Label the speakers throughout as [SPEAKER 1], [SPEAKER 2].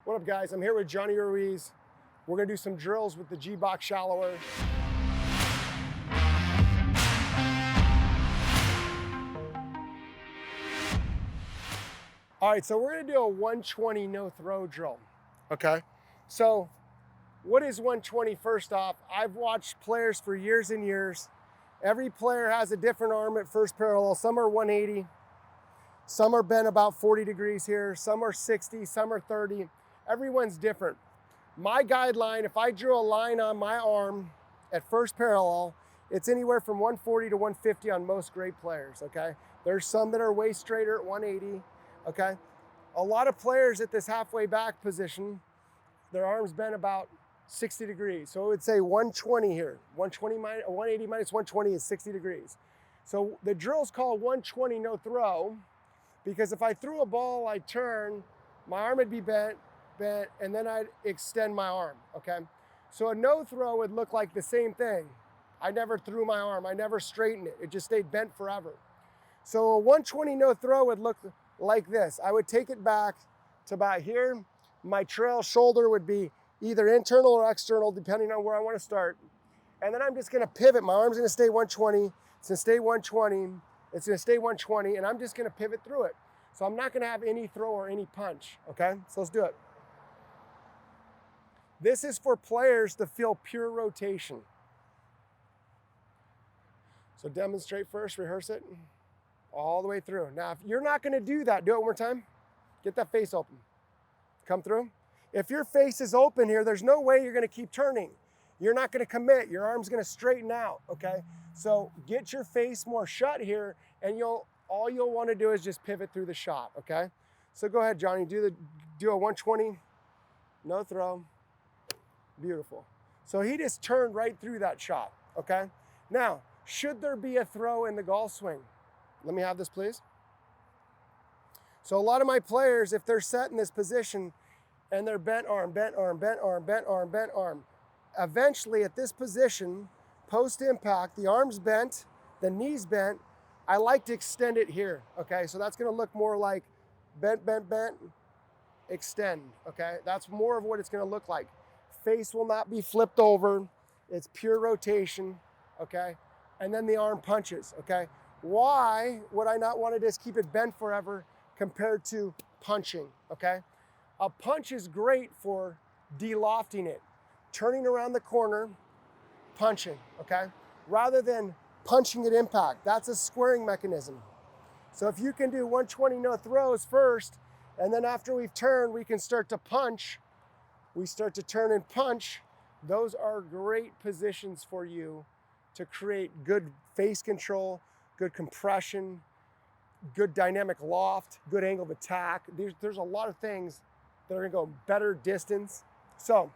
[SPEAKER 1] What up, guys? I'm here with Johnny Ruiz. We're gonna do some drills with the GBox Shallower. All right, so we're gonna do a 120 no throw drill, okay? So what is 120 first off? I've watched players for years and years. Every player has a different arm at first parallel. Some are 180, some are bent about 40 degrees here, some are 60, some are 30. Everyone's different. My guideline, if I drew a line on my arm at first parallel, it's anywhere from 140 to 150 on most great players, okay? There's some that are way straighter at 180, okay? A lot of players at this halfway back position, their arms bent about 60 degrees. So it would say 120 here. 180 minus 120 is 60 degrees. So the drill's called 120 no throw because if I threw a ball, I'd turn, my arm would be bent, and then I'd extend my arm, okay? So a no throw would look like the same thing. I never threw my arm, I never straightened it. It just stayed bent forever. So a 120 no throw would look like this. I would take it back to about here. My trail shoulder would be either internal or external, depending on where I want to start. And then I'm just gonna pivot. My arm's gonna stay 120, it's gonna stay 120, it's gonna stay 120, and I'm just gonna pivot through it. So I'm not gonna have any throw or any punch, okay? So let's do it. This is for players to feel pure rotation. So demonstrate first, rehearse it, all the way through. Now, if you're not gonna do that, do it one more time. Get that face open. Come through. If your face is open here, there's no way you're gonna keep turning. You're not gonna commit, your arm's gonna straighten out, okay? So get your face more shut here, and all you'll wanna do is just pivot through the shot, okay? So go ahead, Johnny, do a 120, no throw. Beautiful. So he just turned right through that shot, okay? Now, should there be a throw in the golf swing? Let me have this, please. So a lot of my players, if they're set in this position and they're bent arm, bent arm, bent arm, bent arm, bent arm, eventually at this position, post-impact, the arm's bent, the knee's bent, I like to extend it here, okay? So that's gonna look more like bent, bent, bent, extend, okay? That's more of what it's gonna look like. Face will not be flipped over. It's pure rotation, okay? And then the arm punches, okay? Why would I not want to just keep it bent forever compared to punching, okay? A punch is great for de-lofting it, turning around the corner, punching, okay? Rather than punching at impact. That's a squaring mechanism. So if you can do 120 no throws first, and then after we've turned, we can start to punch. We start to turn and punch. Those are great positions for you to create good face control, good compression, good dynamic loft, good angle of attack. There's a lot of things that are gonna go better distance. So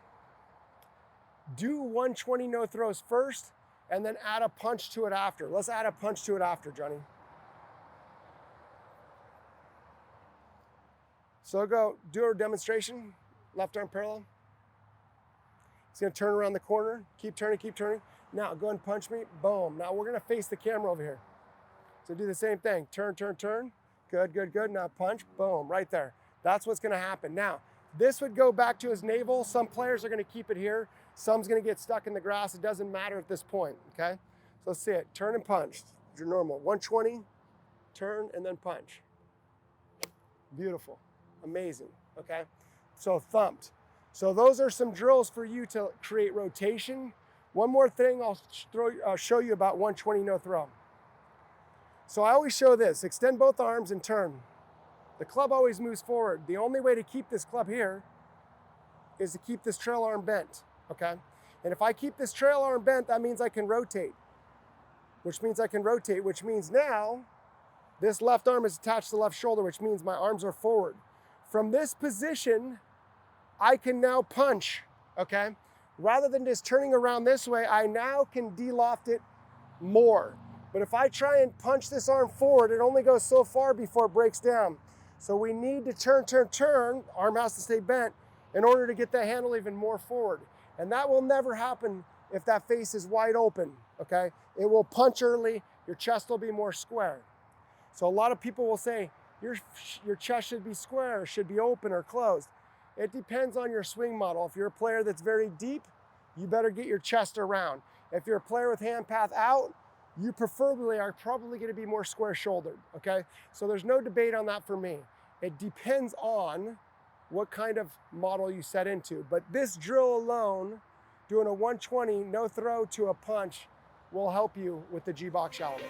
[SPEAKER 1] do 120 no throws first and then add a punch to it after. Let's add a punch to it after, Johnny. So go do a demonstration. Left arm parallel. It's gonna turn around the corner. Keep turning, keep turning. Now go ahead and punch me, boom. Now we're gonna face the camera over here. So do the same thing, turn, turn, turn. Good, good, good, now punch, boom, right there. That's what's gonna happen. Now, this would go back to his navel. Some players are gonna keep it here. Some's gonna get stuck in the grass. It doesn't matter at this point, okay? So let's see it, turn and punch. Your normal, 120, turn and then punch. Beautiful, amazing, okay? So thumped. So those are some drills for you to create rotation. One more thing I'll show you about 120 no throw. So I always show this, extend both arms and turn. The club always moves forward. The only way to keep this club here is to keep this trail arm bent, okay? And if I keep this trail arm bent, that means I can rotate, which means now this left arm is attached to the left shoulder, which means my arms are forward. From this position, I can now punch, okay? Rather than just turning around this way, I now can de-loft it more. But if I try and punch this arm forward, it only goes so far before it breaks down. So we need to turn, turn, turn, arm has to stay bent in order to get that handle even more forward. And that will never happen if that face is wide open, okay? It will punch early, your chest will be more square. So a lot of people will say, your chest should be square, should be open or closed. It depends on your swing model. If you're a player that's very deep, you better get your chest around. If you're a player with hand path out, you preferably are probably going to be more square shouldered, okay? So there's no debate on that for me. It depends on what kind of model you set into. But this drill alone, doing a 120 no throw to a punch, will help you with the GBox Shallower.